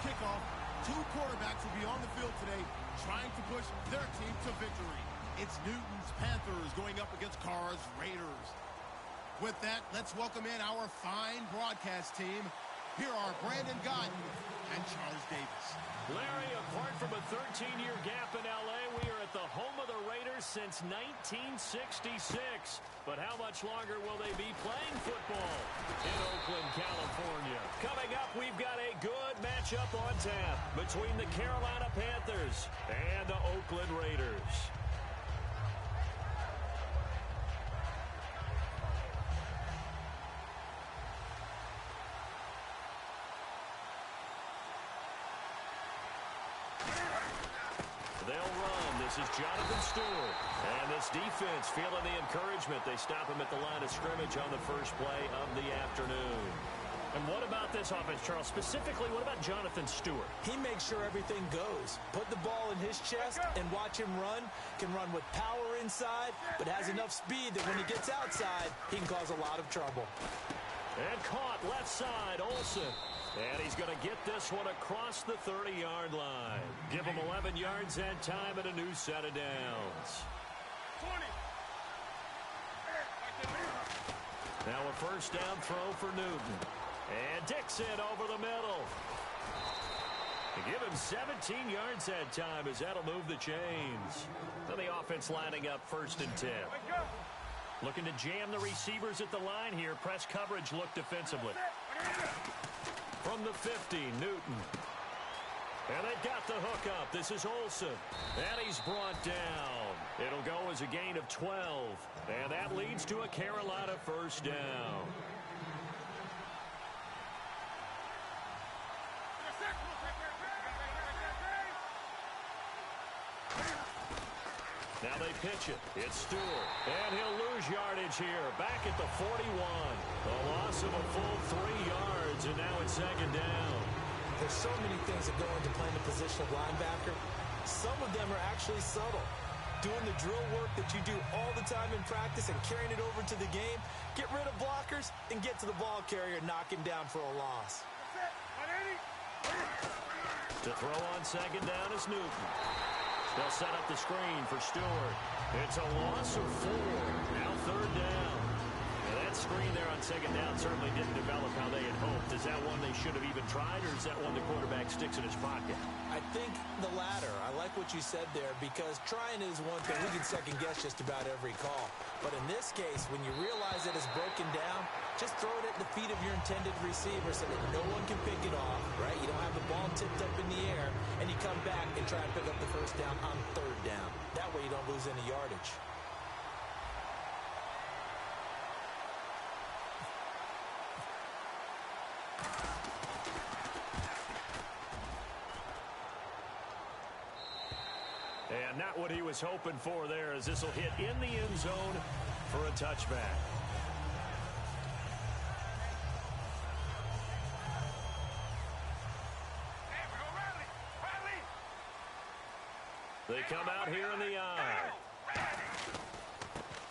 kickoff, two quarterbacks will be on the field today trying to push their team to victory. It's Newton's Panthers going up against Carr's Raiders. With that, let's welcome in our fine broadcast team. Here are Brandon Guyton and Charles Davis. Larry, apart from a 13-year gap in L.A., we are at the home of the Raiders since 1966. But how much longer will they be playing football in Oakland, California? Coming up, we've got a good matchup on tap between the Carolina Panthers and the Oakland Raiders. They'll run. This is Jonathan Stewart. And this defense feeling the encouragement. They stop him at the line of scrimmage on the first play of the afternoon. And what about this offense, Charles? Specifically, what about Jonathan Stewart? He makes sure everything goes. Put the ball in his chest and watch him run. Can run with power inside, but has enough speed that when he gets outside, he can cause a lot of trouble. And caught left side, Olsen. And he's going to get this one across the 30-yard line. Give him 11 yards that time and a new set of downs. 20. Now a first down throw for Newton. And Dixon over the middle. To give him 17 yards that time as that'll move the chains. So the offense lining up 1st and 10. Looking to jam the receivers at the line here. Press coverage look defensively. From the 50, Newton. And they've got the hook up. This is Olsen. And he's brought down. It'll go as a gain of 12. And that leads to a Carolina first down. Now they pitch it. It's Stewart. And he'll lose yardage here. Back at the 41. A loss of a full 3 yards, and now it's 2nd down. There's so many things that go into playing the position of linebacker. Some of them are actually subtle. Doing the drill work that you do all the time in practice and carrying it over to the game. Get rid of blockers and get to the ball carrier, knock him down for a loss. To throw on 2nd down is Newton. They'll set up the screen for Stewart. It's a loss of 4. Now 3rd down. Now that screen there on 2nd down certainly didn't develop how they had hoped. Is that one they should have even tried, or is that one the quarterback sticks in his pocket? I think the latter. I like what you said there, because trying is one thing. We can second guess just about every call. But in this case, when you realize that it's broken down, just throw it at the feet of your intended receiver so that no one can pick it off, right? You don't have the ball tipped up in the air, and you come back and try and pick up the first down on 3rd down. That way you don't lose any yardage. And not what he was hoping for there, as this will hit in the end zone for a touchback. They come out here in the eye.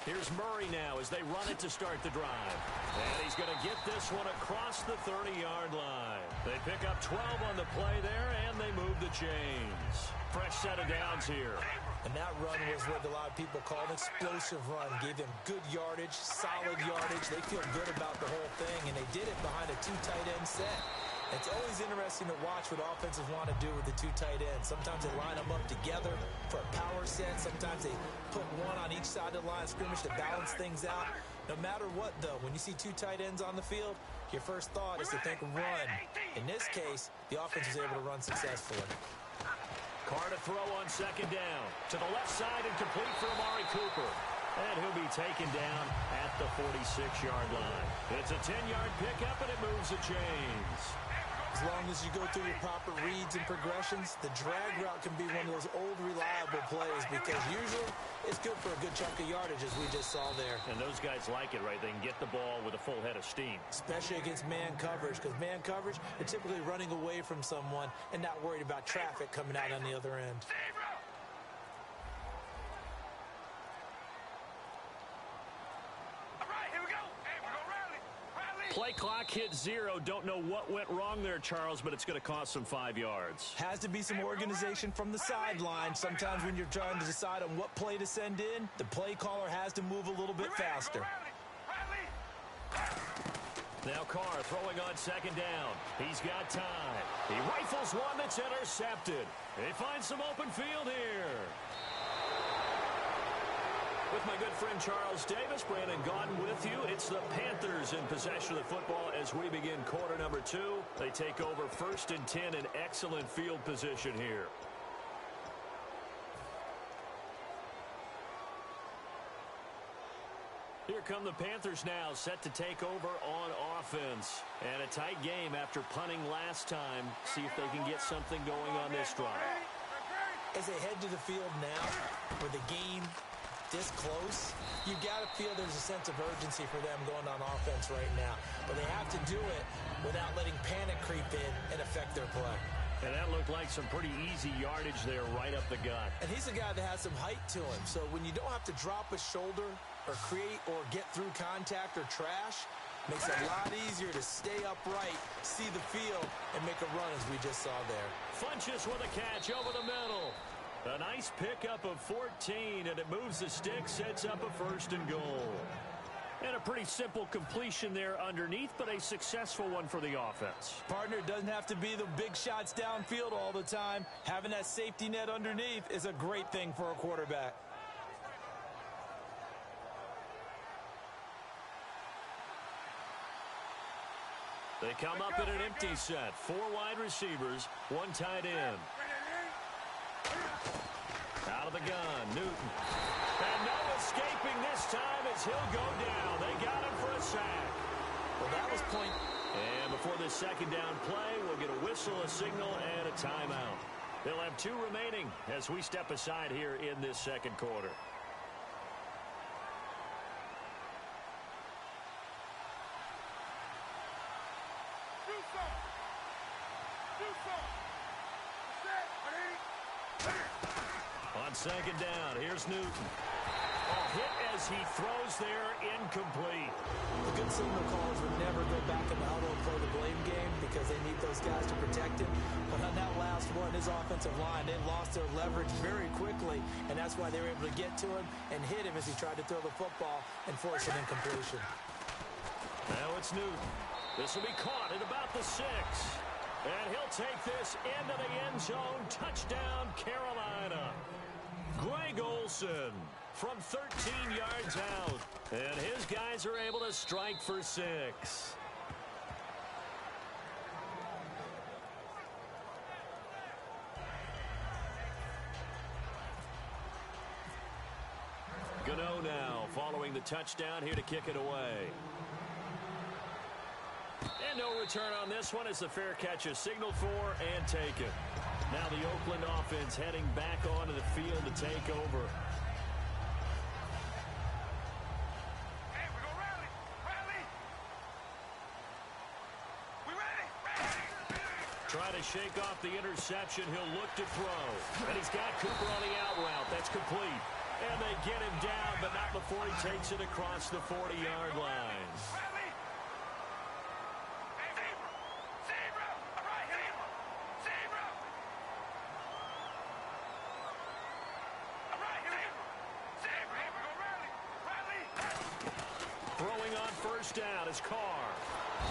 Here's Murray now as they run it to start the drive. And he's going to get this one across the 30-yard line. They pick up 12 on the play there, and they move the chains. Fresh set of downs here. And that run was what a lot of people call an explosive run. Gave them good yardage, solid yardage. They feel good about the whole thing, and they did it behind a 2 tight end set. It's always interesting to watch what offenses want to do with the 2 tight ends. Sometimes they line them up together for a power set. Sometimes they put one on each side of the line of scrimmage to balance things out. No matter what, though, when you see 2 tight ends on the field, your first thought is to think run. In this case, the offense was able to run successfully. Carr to throw on 2nd down. To the left side and complete for Amari Cooper. And he'll be taken down at the 46-yard line. It's a 10-yard pickup, and it moves the chains. As long as you go through your proper reads and progressions, the drag route can be one of those old reliable plays, because usually it's good for a good chunk of yardage, as we just saw there. And those guys like it, right? They can get the ball with a full head of steam. Especially against man coverage, because man coverage, they're typically running away from someone and not worried about traffic coming out on the other end. Play clock hits 0. Don't know what went wrong there, Charles, but it's going to cost them 5 yards. Has to be some organization from the sideline. Sometimes when you're trying to decide on what play to send in, the play caller has to move a little bit faster. Now Carr throwing on second down. He's got time. He rifles one that's intercepted. They find some open field here. With my good friend Charles Davis, Brandon Gaudin with you. It's the Panthers in possession of the football as we begin quarter number 2. They take over 1st and 10 in excellent field position here. Here come the Panthers now, set to take over on offense. And a tight game after punting last time. See if they can get something going on this drive. As they head to the field now, with the game this close, you got to feel there's a sense of urgency for them going on offense right now. But they have to do it without letting panic creep in and affect their play. And that looked like some pretty easy yardage there right up the gut. And he's a guy that has some height to him. So when you don't have to drop a shoulder or create or get through contact or trash, makes it a lot easier to stay upright, see the field, and make a run as we just saw there. Funches with a catch over the middle. A nice pickup of 14, and it moves the stick, sets up a 1st and goal. And a pretty simple completion there underneath, but a successful one for the offense. Partner, doesn't have to be the big shots downfield all the time. Having that safety net underneath is a great thing for a quarterback. They come up in an empty set. 4 wide receivers, 1 tight end. Out of the gun, Newton. And no escaping this time as he'll go down. They got him for a sack. Well, that was point. And before this second down play, we'll get a whistle, a signal, and a timeout. They'll have 2 remaining as we step aside here in this second quarter. On second down, here's Newton. Hit as he throws there, incomplete. The good signal callers would never go back in the huddle and play the blame game because they need those guys to protect him. But on that last one, his offensive line, they lost their leverage very quickly, and that's why they were able to get to him and hit him as he tried to throw the football and force an incompletion. Now it's Newton. This will be caught at about the 6. And he'll take this into the end zone. Touchdown, Carolina. Greg Olsen from 13 yards out. And his guys are able to strike for 6. Gano now following the touchdown here to kick it away. And no return on this one as the fair catch is signaled for and taken. Now the Oakland offense heading back onto the field to take over. Hey, we go rally! Rally! We ready? Try to shake off the interception. He'll look to throw. And he's got Cooper on the out route. That's complete. And they get him down, but not before he takes it across the 40-yard line. Throwing on first down is Carr.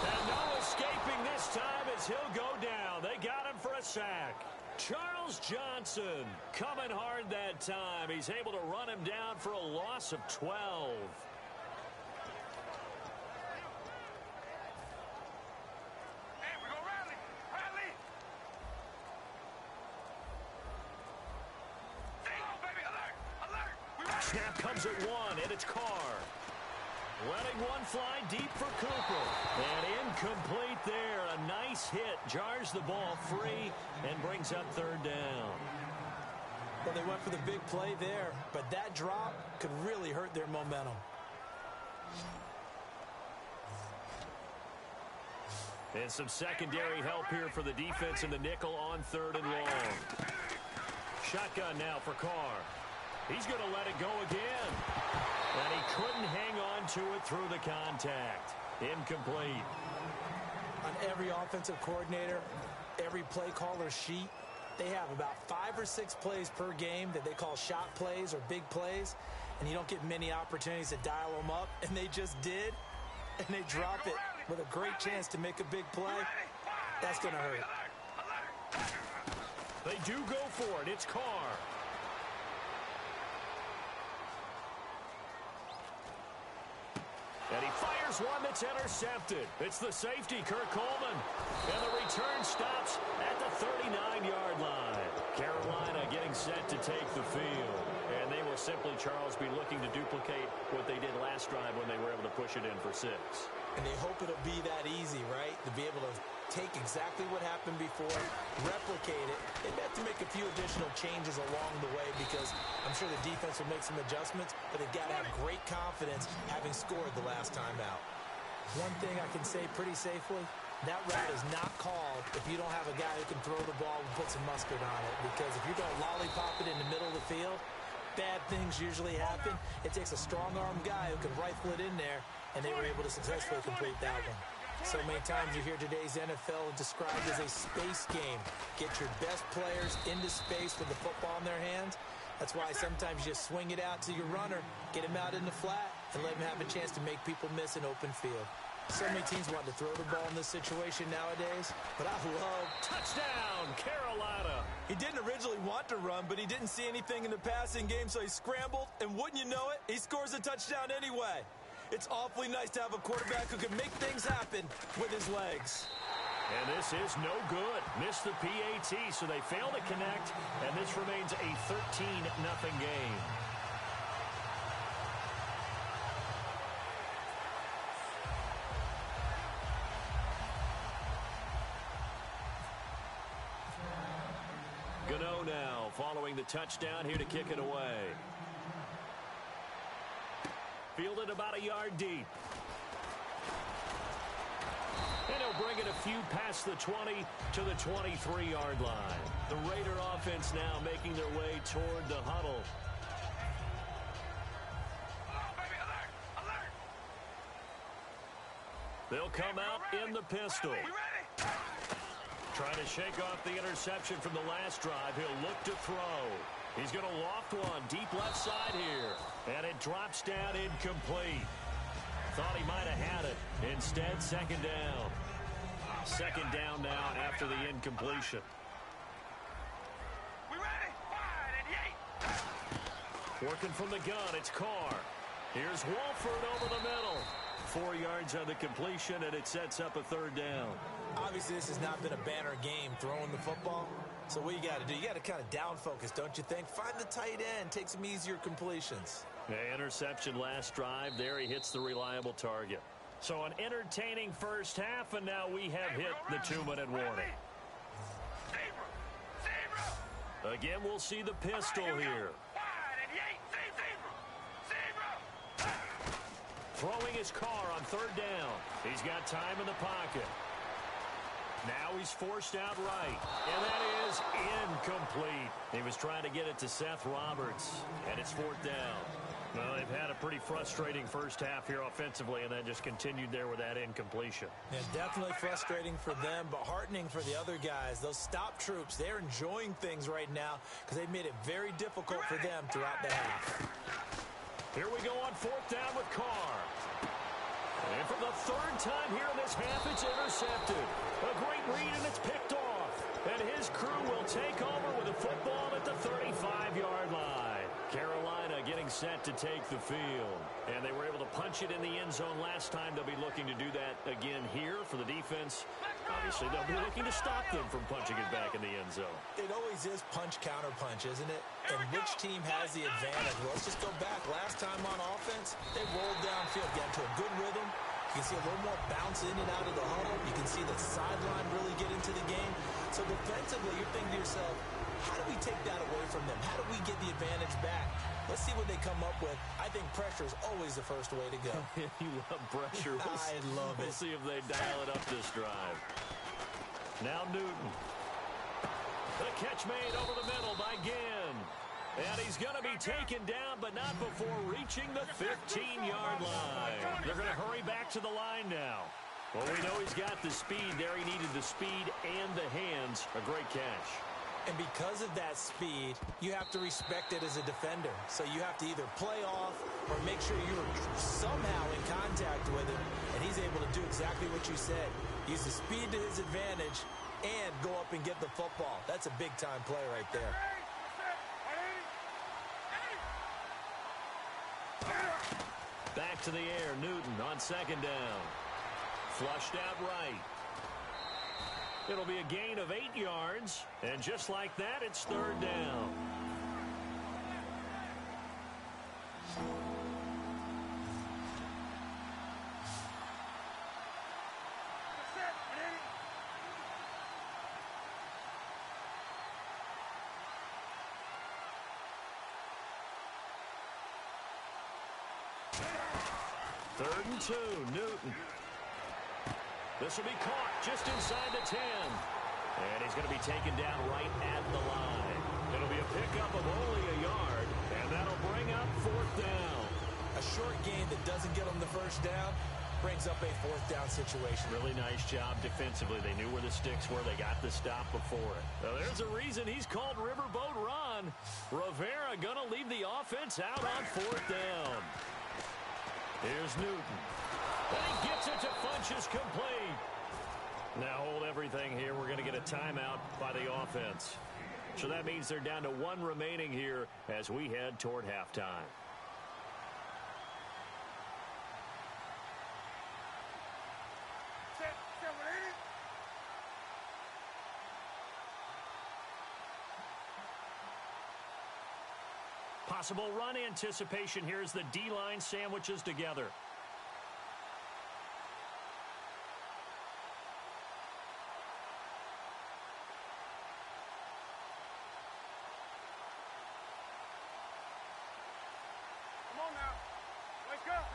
And no escaping this time as he'll go down. They got him for a sack. Charles Johnson coming hard that time. He's able to run him down for a loss of 12. Hey, we go rally! Rally! Hey, baby, alert! Alert! We ready! Snap comes at 1, and it's Carr. Letting one fly deep for Cooper. And incomplete there. A nice hit. Jars the ball free and brings up 3rd down. Well, they went for the big play there, but that drop could really hurt their momentum. And some secondary help here for the defense in the nickel on 3rd and long. Shotgun now for Carr. He's going to let it go again. And he couldn't hang on to it through the contact. Incomplete. every offensive coordinator, every play caller sheet, they have about 5 or 6 plays per game that they call shot plays or big plays, and you don't get many opportunities to dial them up, and they just did, and they drop it with a great chance to make a big play. That's going to hurt. They do go for it. It's Carr. And he fires one that's intercepted. It's the safety, Kirk Coleman. And the return stops at the 39-yard line. Carolina getting set to take the field. And they will simply, Charles, be looking to duplicate what they did last drive when they were able to push it in for 6. And they hope it'll be that easy, right? To be able to take exactly what happened before, replicate it. They have to make a few additional changes along the way because I'm sure the defense will make some adjustments, but they've got to have great confidence having scored the last time out. One thing I can say pretty safely, that route is not called if you don't have a guy who can throw the ball and put some mustard on it, because if you're going to lollipop it in the middle of the field, bad things usually happen. It takes a strong-armed guy who can rifle it in there, and they were able to successfully complete that one. So many times you hear today's NFL described as a space game. Get your best players into space with the football in their hands. That's why sometimes you just swing it out to your runner, get him out in the flat, and let him have a chance to make people miss an open field. So many teams want to throw the ball in this situation nowadays, but I love... Touchdown, Carolina! He didn't originally want to run, but he didn't see anything in the passing game, so he scrambled, and wouldn't you know it, he scores a touchdown anyway. It's awfully nice to have a quarterback who can make things happen with his legs. And this is no good. Missed the PAT, so they fail to connect, and this remains a 13-0 game. Gano now following the touchdown here to kick it away. Fielded about a yard deep. And he'll bring it a few past the 20 to the 23-yard line. The Raider offense now making their way toward the huddle. They'll come out in the pistol. Trying to shake off the interception from the last drive. He'll look to throw. He's going to loft one deep left side here. And it drops down incomplete. Thought he might have had it. Instead, second down. Second down now after the incompletion. Working from the gun, it's Carr. Here's Wolford over the middle. 4 yards on the completion, and it sets up a third down. Obviously, this has not been a banner game throwing the football. So what you got to do, you got to kind of down focus, don't you think? Find the tight end, take some easier completions. The interception last drive. There he hits the reliable target. So an entertaining first half, and now we have hit the 2-minute warning. Again, we'll see the pistol here. Throwing his car on third down. He's got time in the pocket. Now he's forced out right. And that is incomplete. He was trying to get it to Seth Roberts. And it's fourth down. Well, they've had a pretty frustrating first half here offensively, and then just continued there with that incompletion. Yeah, definitely frustrating for them, but heartening for the other guys. Those stop troops, they're enjoying things right now because they've made it very difficult for them throughout the half. Here we go on fourth down with Carr. And for the third time here in this half, it's intercepted. A great read, and it's picked off. And his crew will take over with the football at the 35-yard line. Carolina getting set to take the field. And they were able to punch it in the end zone last time. They'll be looking to do that again here for the defense. Obviously, they'll be looking to stop them from punching it back in the end zone. It always is punch-counter-punch, isn't it? And which team has the advantage? Well, let's just go back. Last time on offense, they rolled downfield, got into a good rhythm. You can see a little more bounce in and out of the huddle. You can see the sideline really get into the game. So defensively, you're thinking to yourself, how do we take that away from them? How do we get the advantage back? Let's see what they come up with. I think pressure is always the first way to go. You love pressure. I love it. We'll see if they dial it up this drive. Now Newton. The catch made over the middle by Ginn. And he's going to be taken down, but not before reaching the 15-yard line. They're going to hurry back to the line now. Well, we know he's got the speed there. He needed the speed and the hands. A great catch. And because of that speed, you have to respect it as a defender. So you have to either play off or make sure you're somehow in contact with him, and he's able to do exactly what you said. Use the speed to his advantage and go up and get the football. That's a big-time play right there. Back to the air, Newton on second down. Flushed out right. It'll be a gain of 8 yards, and just like that, it's third down. Third and 2, Newton. This will be caught just inside the 10. And he's going to be taken down right at the line. It'll be a pickup of only a yard, and that'll bring up fourth down. A short gain that doesn't get him the first down brings up a fourth down situation. Really nice job defensively. They knew where the sticks were. They got the stop before it. Now, there's a reason he's called Riverboat Ron. Rivera going to leave the offense out on fourth down. Here's Newton. And he gets it to Funchess complete. Now hold everything here. We're going to get a timeout by the offense. So that means they're down to 1 remaining here as we head toward halftime. Possible run anticipation here as the D-line sandwiches together. Come on now. Wake up.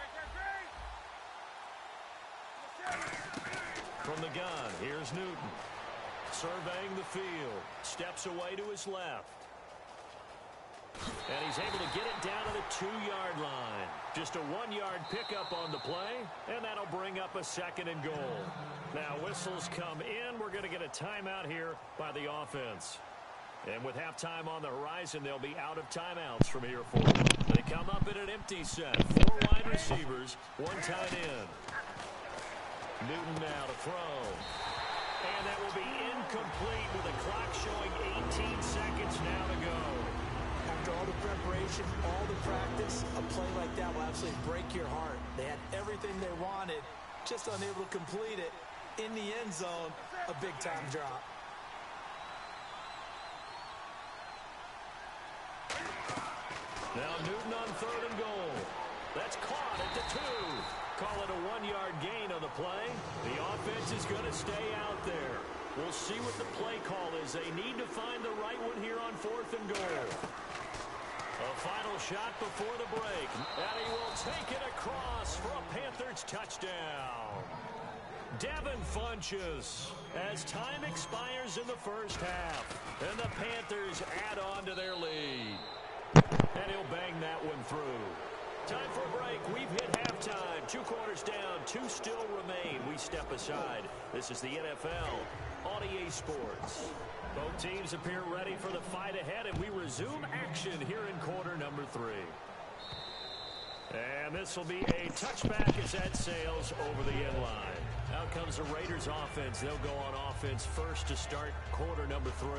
From the gun, here's Newton. Surveying the field. Steps away to his left. And he's able to get it down to the 2-yard line. Just a 1-yard pickup on the play, and that'll bring up a second and goal. Now whistles come in. We're going to get a timeout here by the offense. And with halftime on the horizon, they'll be out of timeouts from here forward. They come up in an empty set. 4 wide receivers, 1 tight end. Newton now to throw. And that will be incomplete with the clock showing 18 seconds now to go. After all the preparation, all the practice, a play like that will absolutely break your heart. They had everything they wanted, just unable to complete it. In the end zone, a big-time drop. Now Newton on third and goal. That's caught at the 2. Call it a 1-yard gain on the play. The offense is going to stay out there. We'll see what the play call is. They need to find the right one here on fourth and goal. A final shot before the break. And he will take it across for a Panthers touchdown. Devin Funchess as time expires in the first half. And the Panthers add on to their lead. And he'll bang that one through. Time for a break. We've hit halftime. 2 quarters down. 2 still remain. We step aside. This is the NFL on EA Sports. Both teams appear ready for the fight ahead, and we resume action here in quarter number 3. And this will be a touchback as that sails over the end line. Out comes the Raiders offense. They'll go on offense first to start quarter number 3.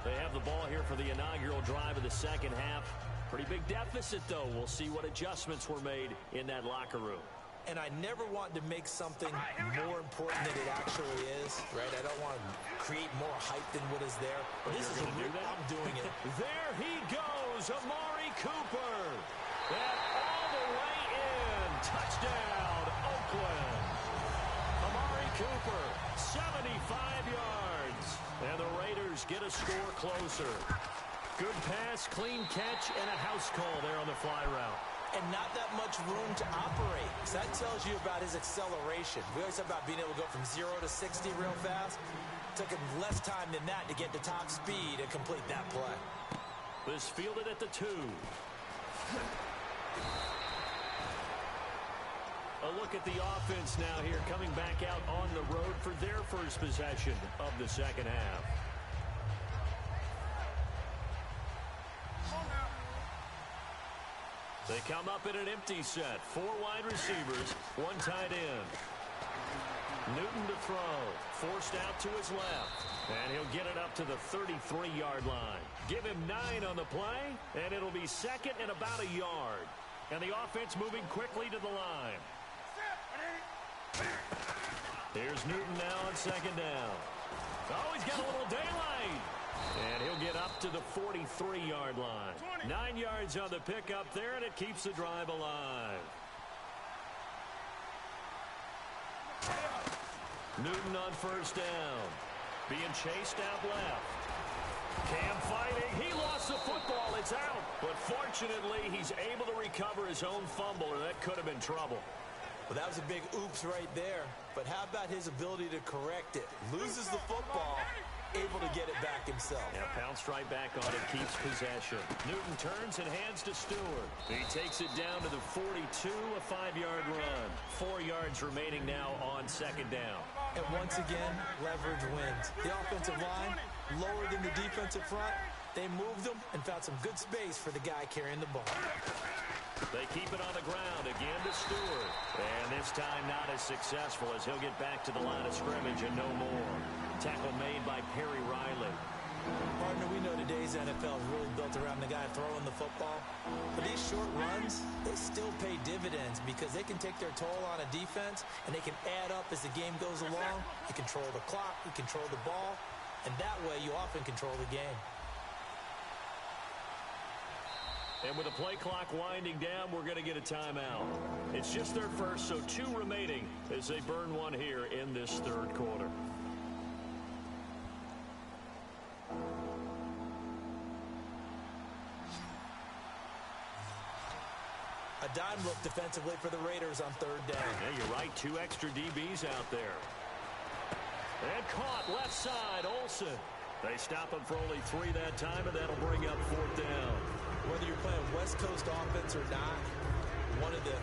They have the ball here for the inaugural drive of the second half. Pretty big deficit, though. We'll see what adjustments were made in that locker room. And I never want to make something more important than it actually is, right? I don't want to create more hype than what is there. But this is I'm doing it. There he goes, Amari Cooper. And all the way in. Touchdown, Oakland. Amari Cooper, 75 yards. And the Raiders get a score closer. Good pass, clean catch, and a house call there on the fly route. And not that much room to operate. So that tells you about his acceleration. We always talk about being able to go from 0 to 60 real fast. Took him less time than that to get to top speed and complete that play. This fielded at the 2. A look at the offense now here, coming back out on the road for their first possession of the second half. They come up in an empty set. 4 wide receivers, 1 tight end. Newton to throw. Forced out to his left. And he'll get it up to the 33-yard line. Give him 9 on the play, and it'll be second and about a yard. And the offense moving quickly to the line. Here's Newton now on second down. Oh, he's got a little daylight. And he'll get up to the 43-yard line. 9 yards on the pickup there, and it keeps the drive alive. Newton on first down. Being chased out left. Cam fighting. He lost the football. It's out. But fortunately, he's able to recover his own fumble, or that could have been trouble. Well, that was a big oops right there. But how about his ability to correct it? Loses the football, able to get it back himself. Yeah, pounced right back on it, keeps possession. Newton turns and hands to Stewart. He takes it down to the 42, a 5-yard run. 4 yards remaining now on second down. And once again, leverage wins. The offensive line, lower than the defensive front. They moved them and found some good space for the guy carrying the ball. They keep it on the ground again to Stewart. And this time not as successful as he'll get back to the line of scrimmage and no more. Tackle made by Perry Riley. Partner, we know today's NFL is really built around the guy throwing the football. But these short runs, they still pay dividends because they can take their toll on a defense and they can add up as the game goes along. You control the clock, you control the ball, and that way you often control the game. And with the play clock winding down, we're going to get a timeout. It's just their first, so 2 remaining as they burn one here in this third quarter. A dime look defensively for the Raiders on third down. Yeah, you're right. 2 extra DBs out there. And caught left side, Olsen. They stop him for only 3 that time, and that'll bring up fourth down. Whether you're playing West Coast offense or not, one of the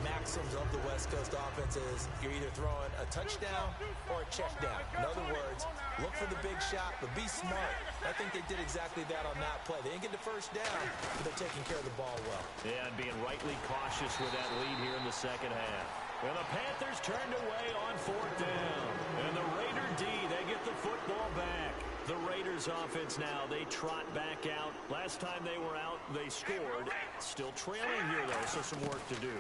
maxims of the West Coast offense is you're either throwing a touchdown or a check down. In other words, look for the big shot, but be smart. I think they did exactly that on that play. They didn't get the first down, but they're taking care of the ball well. Yeah, and being rightly cautious with that lead here in the second half. And the Panthers turned away on fourth down. And the Raider D, they get the football back. The Raiders offense now, they trot back out. Last time they were out, they scored. Still trailing here, though, so some work to do.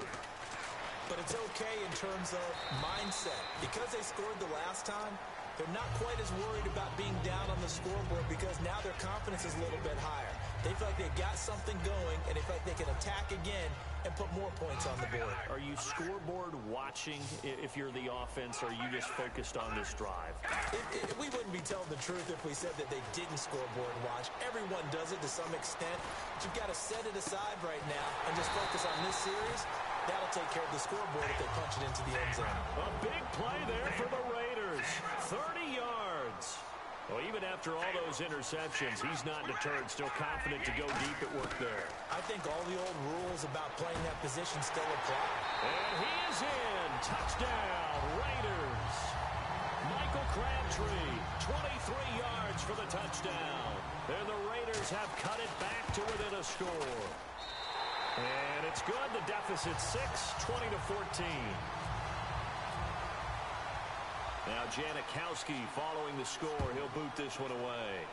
But it's okay in terms of mindset. Because they scored the last time, they're not quite as worried about being down on the scoreboard because now their confidence is a little bit higher. They feel like they've got something going, and they feel like they can attack again and put more points on the board. Are you scoreboard watching if you're the offense, or are you just focused on this drive? We wouldn't be telling the truth if we said that they didn't scoreboard watch. Everyone does it to some extent, but you've got to set it aside right now and just focus on this series. That'll take care of the scoreboard if they punch it into the end zone. A big play there for the Raiders. 30 yards. Well, even after all those interceptions, he's not deterred, still confident to go deep at work there. I think all the old rules about playing that position still apply. And he is in. Touchdown, Raiders. Michael Crabtree, 23 yards for the touchdown. And the Raiders have cut it back to within a score. And it's good. The deficit 6, 20-14. Now Janikowski following the score. He'll boot this one away.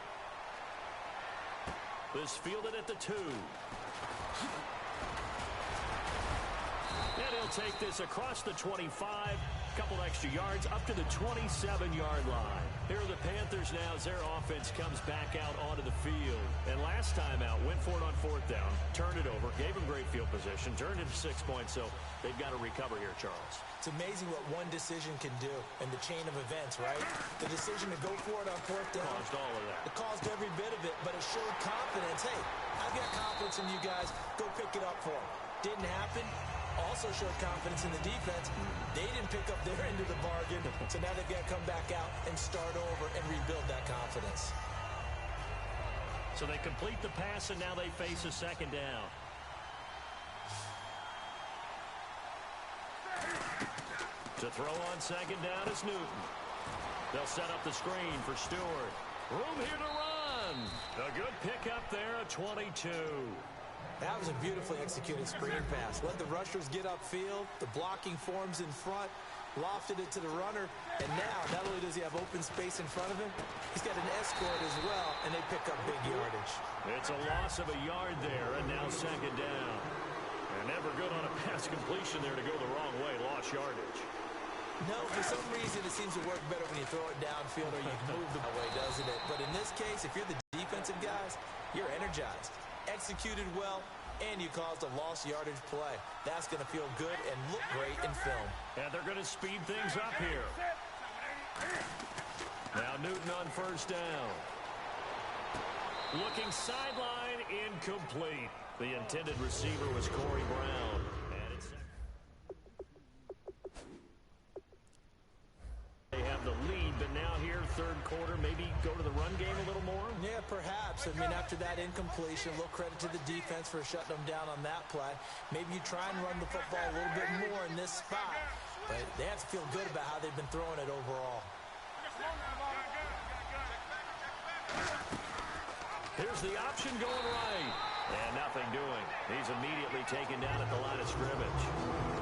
This fielded at the 2. And he'll take this across the 25. Couple extra yards up to the 27-yard line. Here are the Panthers now as their offense comes back out onto the field. And last time out, went for it on fourth down, turned it over, gave them great field position, turned it to 6 points, so they've got to recover here, Charles. It's amazing what one decision can do in the chain of events, right? The decision to go for it on fourth down. Caused all of that. It caused every bit of it, but it showed confidence. Hey, I've got confidence in you guys. Go pick it up for them. Didn't happen. Also showed confidence in the defense. They didn't pick up their end of the bargain, so now they've got to come back out and start over and rebuild that confidence. So they complete the pass, and now they face a second down. To throw on second down is Newton. They'll set up the screen for Stewart. Room here to run. A good pickup there at 22. That was a beautifully executed screen pass. Let the rushers get upfield. The blocking forms in front. Lofted it to the runner. And now, not only does he have open space in front of him, he's got an escort as well, and they pick up big yardage. It's a loss of a yard there, and now second down. And never good on a pass completion there to go the wrong way. Lost yardage. No, for some reason, it seems to work better when you throw it downfield or you move the way, doesn't it? But in this case, if you're the defensive guys, you're energized, executed well, and you caused a lost yardage play. That's going to feel good and look great in film. And they're going to speed things up here. Now Newton on first down. Looking sideline, incomplete. The intended receiver was Corey Brown. And it's they have the lead, but now here, third quarter, maybe go to the run game a little more? Yeah, perhaps. I mean, after that incompletion, a little credit to the defense for shutting them down on that play. Maybe you try and run the football a little bit more in this spot, but they have to feel good about how they've been throwing it overall. Here's the option going right. And nothing doing. He's immediately taken down at the line of scrimmage.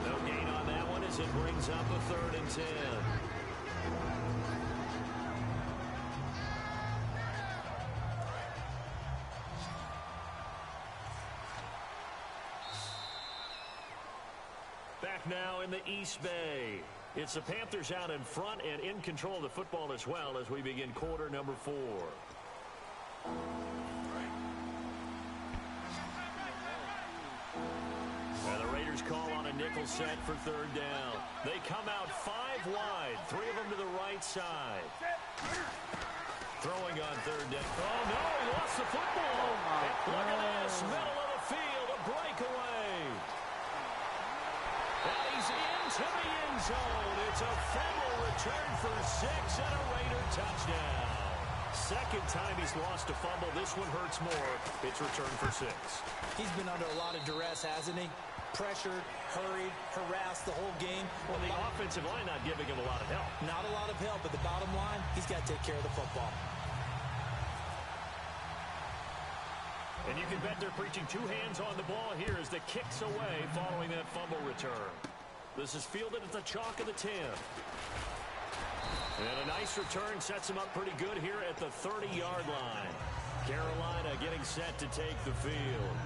No gain on that one as it brings up a 3rd and 10. Back now in the East Bay. It's the Panthers out in front and in control of the football as well as we begin quarter number 4. And the Raiders call on a nickel set for 3rd down. They come out 5 wide, 3 of them to the right side. Throwing on 3rd down. Oh, no, he lost the football. Look at this, middle of the field, a breakaway. And he's into the end zone. It's a fumble return for 6 and a Raider touchdown. Second time he's lost a fumble. This one hurts more. It's returned for 6. He's been under a lot of duress, hasn't he? Pressured, hurried, harassed the whole game. Well, the offensive line not giving him a lot of help. Not a lot of help, but the bottom line, he's got to take care of the football. And you can bet they're preaching 2 hands on the ball here as the kick's away following that fumble return. This is fielded at the chalk of the 10. And a nice return sets him up pretty good here at the 30-yard line. Carolina getting set to take the field.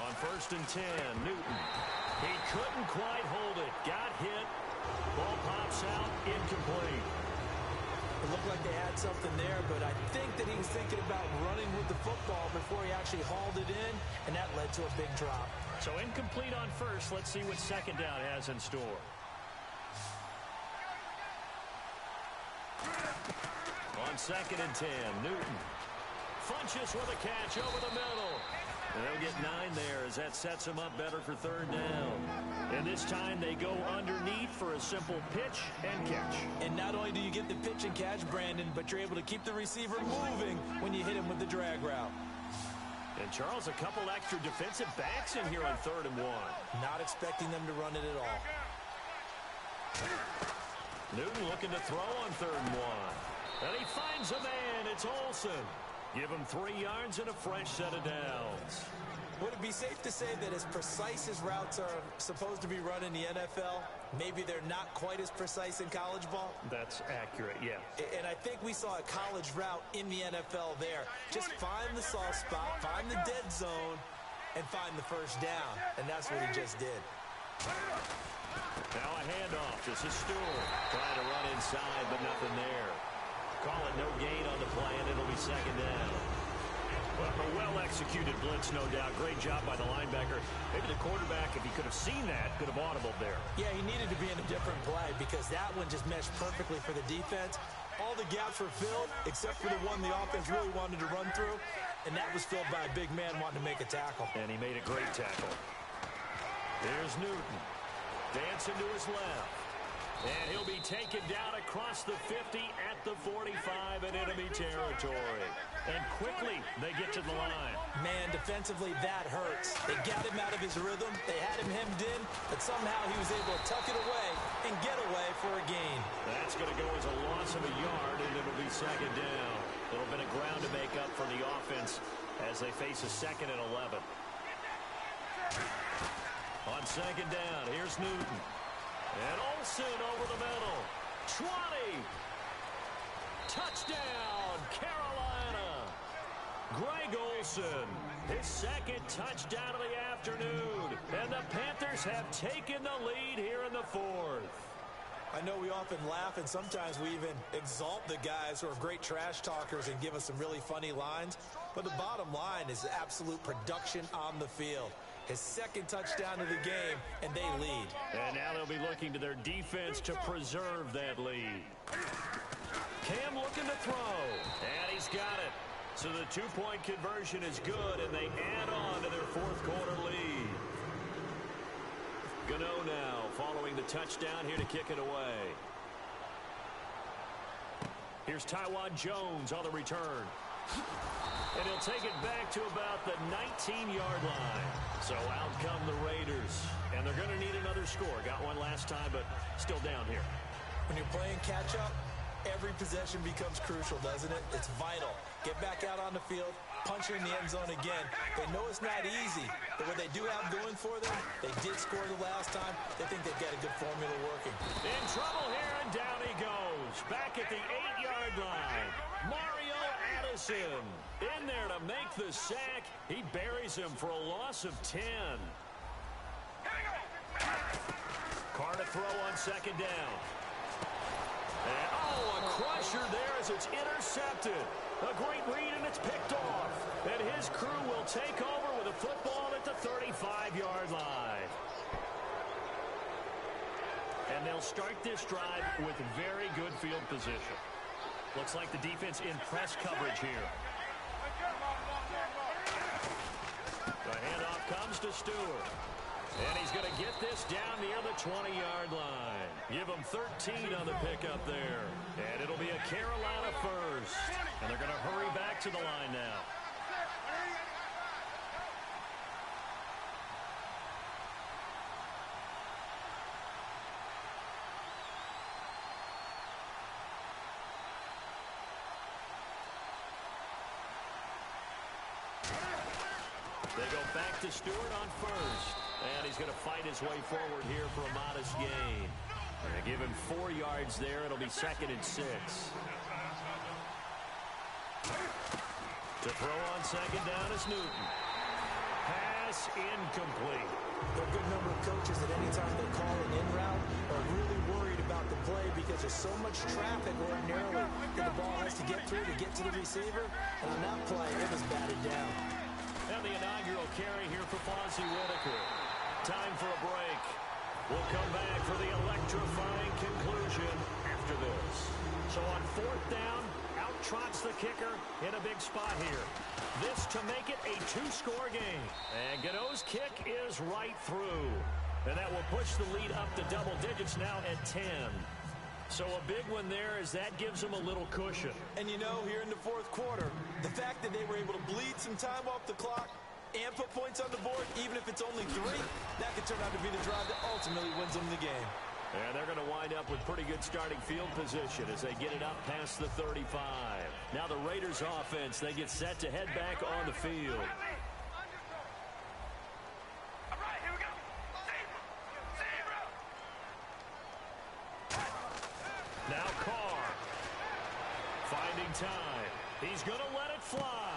On 1st and 10, Newton. He couldn't quite hold it. Got hit. Ball pops out, incomplete. It looked like they had something there, but I think that he was thinking about running with the football before he actually hauled it in, and that led to a big drop. So incomplete on 1st. Let's see what 2nd down has in store. On 2nd and 10, Newton. Funches with a catch over the middle. And they'll get 9 there as that sets them up better for 3rd down. And this time they go underneath for a simple pitch and catch. And not only do you get the pitch and catch, Brandon, but you're able to keep the receiver moving when you hit him with the drag route. And Charles, a couple extra defensive backs in here on 3rd and 1. Not expecting them to run it at all. Newton looking to throw on 3rd and 1. And he finds a man. It's Olsen. Give him 3 yards and a fresh set of downs. Would it be safe to say that as precise as routes are supposed to be run in the NFL, maybe they're not quite as precise in college ball? That's accurate, yeah. And I think we saw a college route in the NFL there. Just find the soft spot, find the dead zone, and find the 1st down. And that's what he just did. Now a handoff. This is Stewart trying to run inside, but nothing there. Call it no gain on the play, and it'll be 2nd down. Well, a well-executed blitz, no doubt. Great job by the linebacker. Maybe the quarterback, if he could have seen that, could have audibled there. Yeah, he needed to be in a different play because that one just meshed perfectly for the defense. All the gaps were filled except for the one the offense really wanted to run through, and that was filled by a big man wanting to make a tackle. And he made a great tackle. There's Newton. Dancing to his left. And he'll be taken down across the 50 at the 45 in enemy territory. And quickly, they get to the line. Man, defensively, that hurts. They got him out of his rhythm. They had him hemmed in, but somehow he was able to tuck it away and get away for a gain. That's going to go as a loss of a yard, and it'll be second down. A little bit of ground to make up for the offense as they face a 2nd and 11. On second down, here's Newton. And Olsen over the middle. 20. Touchdown, Carolina. Greg Olsen, his 2nd touchdown of the afternoon. And the Panthers have taken the lead here in the 4th. I know we often laugh, and sometimes we even exalt the guys who are great trash talkers and give us some really funny lines. But the bottom line is absolute production on the field. His 2nd touchdown of the game, and they lead. And now they'll be looking to their defense to preserve that lead. Cam looking to throw, and he's got it. So the 2-point conversion is good, and they add on to their 4th quarter lead. Gano now following the touchdown here to kick it away. Here's Tywan Jones on the return. And he'll take it back to about the 19-yard line. So out come the Raiders. And they're going to need another score. Got one last time, but still down here. When you're playing catch-up, every possession becomes crucial, doesn't it? It's vital. Get back out on the field, punch in the end zone again. They know it's not easy, but what they do have going for them, they did score the last time. They think they've got a good formula working. In trouble here, and down he goes. Back at the 8-yard line. Mario Addison in there to make the sack. He buries him for a loss of 10. Carr to throw on second down. And, a crusher there as it's intercepted. A great read, and it's picked off. And his crew will take over with a football at the 35-yard line. And they'll start this drive with very good field position. Looks like the defense in press coverage here. The handoff comes to Stewart. And he's going to get this down near the 20-yard line. Give him 13 on the pickup there. And it'll be a Carolina first. And they're going to hurry back to the line now. They go back to Stewart on first. And he's going to fight his way forward here for a modest gain. They're going to give him 4 yards there. It'll be 2nd and 6. To throw on second down is Newton. Pass incomplete. There are a good number of coaches that anytime they call an in route are really worried about the play because there's so much traffic ordinarily that the ball has to get through to get to the receiver. And on that play, it was batted down. And the inaugural carry here for Fonzie Whitaker. Time for a break. We'll come back for the electrifying conclusion after this. So on 4th down, out trots the kicker in a big spot here. This to make it a 2-score game. And Gano's kick is right through. And that will push the lead up to double digits now at 10. So a big one there as that gives them a little cushion. And you know, here in the 4th quarter, the fact that they were able to bleed some time off the clock and put points on the board, even if it's only 3, that could turn out to be the drive that ultimately wins them the game. And they're going to wind up with pretty good starting field position as they get it up past the 35. Now the Raiders offense, they get set to head back on the field. Now Carr finding time. He's going to let it fly.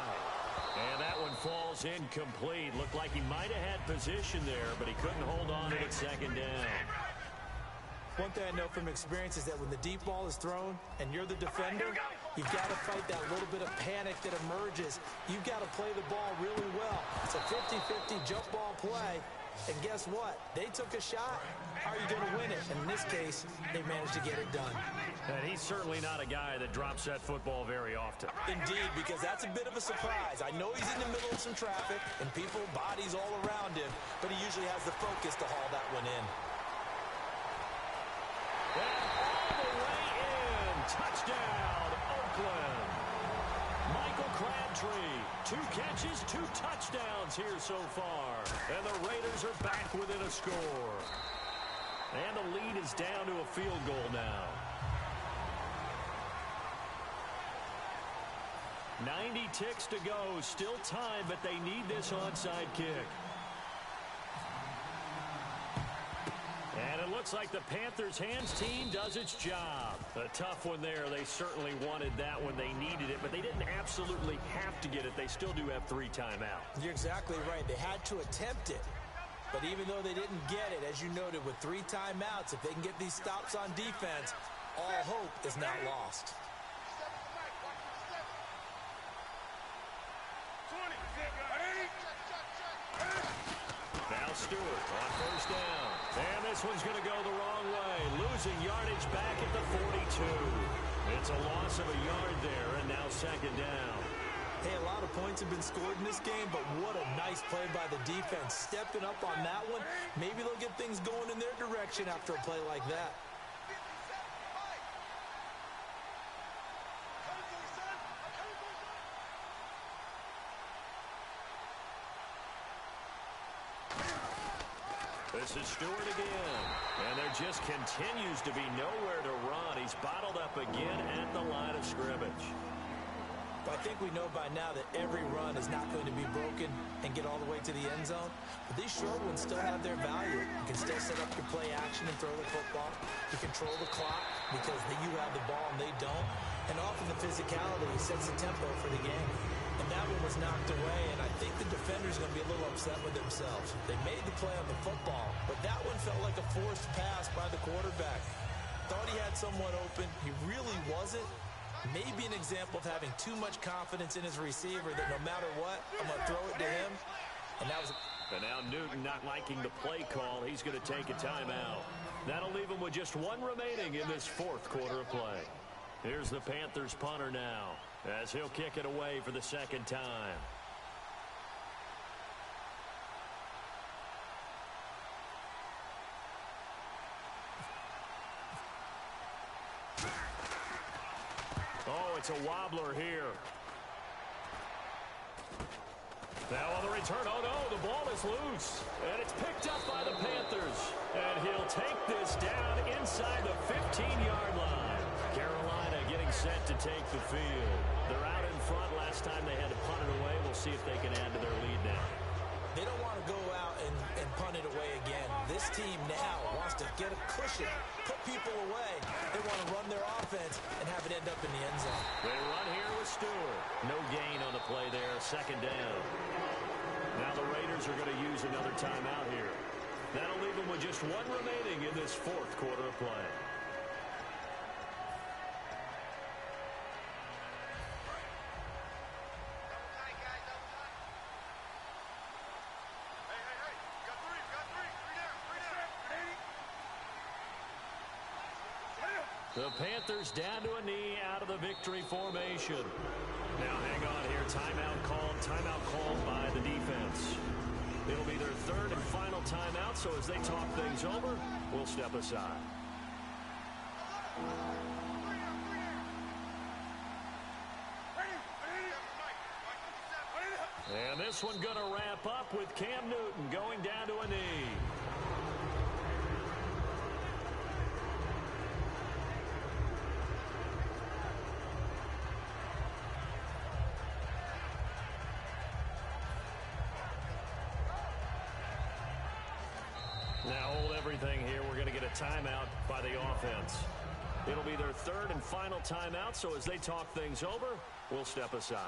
And that one falls incomplete. Looked like he might have had position there, but he couldn't hold on to it second down. One thing I know from experience is that when the deep ball is thrown and you're the defender, you've got to fight that little bit of panic that emerges. You've got to play the ball really well. It's a 50-50 jump ball play. And guess what? They took a shot. How are you going to win it? And in this case, they managed to get it done. And he's certainly not a guy that drops that football very often. Indeed, because that's a bit of a surprise. I know he's in the middle of some traffic and people, bodies all around him, but he usually has the focus to haul that one in. And all the way in. Touchdown, Oakland. Michael Crabtree, 2 catches, 2 touchdowns here so far. And the Raiders are back within a score. And the lead is down to a field goal now. 90 ticks to go. Still time, but they need this onside kick. And it looks like the Panthers' hands team does its job. A tough one there. They certainly wanted that when they needed it, but they didn't absolutely have to get it. They still do have 3 timeouts. You're exactly right. They had to attempt it. But even though they didn't get it, as you noted, with 3 timeouts, if they can get these stops on defense, all hope is not lost. Now Stewart on first down. And this one's going to go the wrong way. Losing yardage back at the 42. It's a loss of a yard there, and now second down. Hey, a lot of points have been scored in this game, but what a nice play by the defense. Stepping up on that one, maybe they'll get things going in their direction after a play like that. This is Stewart again. And there just continues to be nowhere to run. He's bottled up again at the line of scrimmage. I think we know by now that every run is not going to be broken and get all the way to the end zone. But these short ones still have their value. You can still set up your play action and throw the football. You control the clock because you have the ball and they don't. And often the physicality sets the tempo for the game. And that one was knocked away, and I think the defender's going to be a little upset with themselves. They made the play on the football, but that one felt like a forced pass by the quarterback. Thought he had someone open. He really wasn't. Maybe an example of having too much confidence in his receiver that no matter what, I'm going to throw it to him. And that was. And now Newton not liking the play call. He's going to take a timeout. That'll leave him with just 1 remaining in this 4th quarter of play. Here's the Panthers punter now, as he'll kick it away for the 2nd time. Oh, it's a wobbler here. Now on the return, oh no, the ball is loose. And it's picked up by the Panthers. And he'll take this down inside the 15-yard line. Carolina getting set to take the field. They're out in front. Last time they had to punt it away. We'll see if they can add to their lead now. They don't want to go out and punt it away again. This team now wants to get a cushion, put people away. They want to run their offense and have it end up in the end zone. They run here with Stewart. No gain on the play there. 2nd down. Now the Raiders are going to use another timeout here. That'll leave them with just 1 remaining in this 4th quarter of play. The Panthers down to a knee out of the victory formation. Now hang on here. Timeout called by the defense. It'll be their 3rd and final timeout, so as they talk things over, we'll step aside. And this one going to wrap up with Cam Newton going down to a knee. Now hold everything here. We're going to get a timeout by the offense. It'll be their 3rd and final timeout, so as they talk things over, we'll step aside.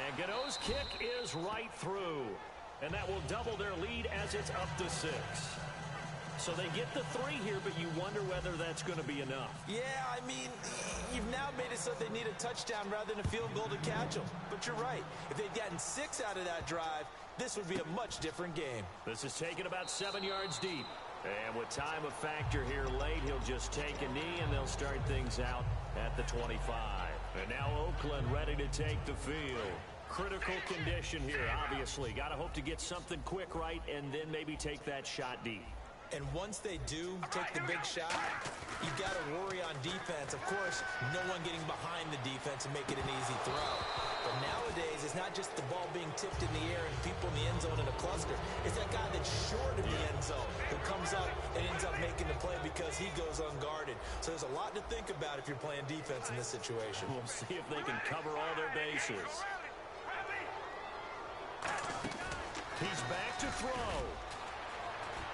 And Gano's kick is right through. And that will double their lead as it's up to 6. So they get the 3 here, but you wonder whether that's going to be enough. Yeah, I mean, you've now made it so they need a touchdown rather than a field goal to catch them. But you're right. If they'd gotten 6 out of that drive, this would be a much different game. This is taken about 7 yards deep. And with time of factor here late, he'll just take a knee, and they'll start things out at the 25. And now Oakland ready to take the field. Critical condition here, obviously. Got to hope to get something quick right and then maybe take that shot deep. And once they do take the big shot, you've got to worry on defense. Of course, no one getting behind the defense and make it an easy throw. But nowadays, it's not just the ball being tipped in the air and people in the end zone in a cluster. It's that guy that's short of the end zone who comes up and ends up making the play because he goes unguarded. So there's a lot to think about if you're playing defense in this situation. We'll see if they can cover all their bases. He's back to throw.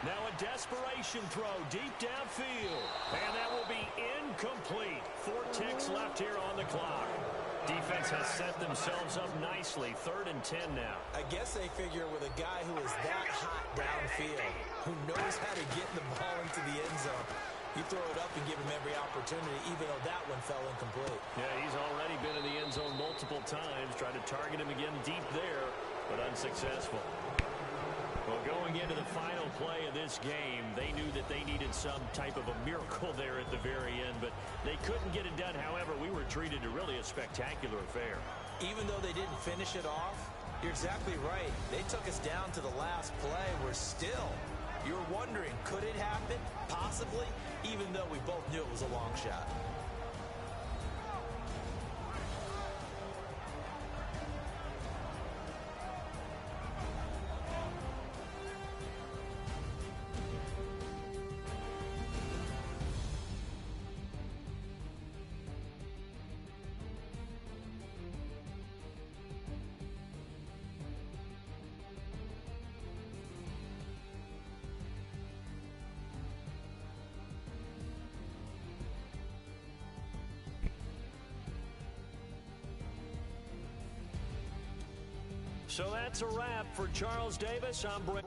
Now a desperation throw deep downfield. And that will be incomplete. 4 ticks left here on the clock. Defense has set themselves up nicely. 3rd and 10 now. I guess they figure with a guy who is that hot downfield, who knows how to get the ball into the end zone, you throw it up and give him every opportunity, even though that one fell incomplete. Yeah, he's already been in the end zone multiple times. Tried to target him again deep there, but unsuccessful. Well, going into the final play of this game, they knew that they needed some type of a miracle there at the very end, but they couldn't get it done. However, we were treated to really a spectacular affair. Even though they didn't finish it off, you're exactly right. They took us down to the last play. We're still, you're wondering, could it happen? Possibly, even though we both knew it was a long shot. So that's a wrap for Charles Davis. I'm Brent.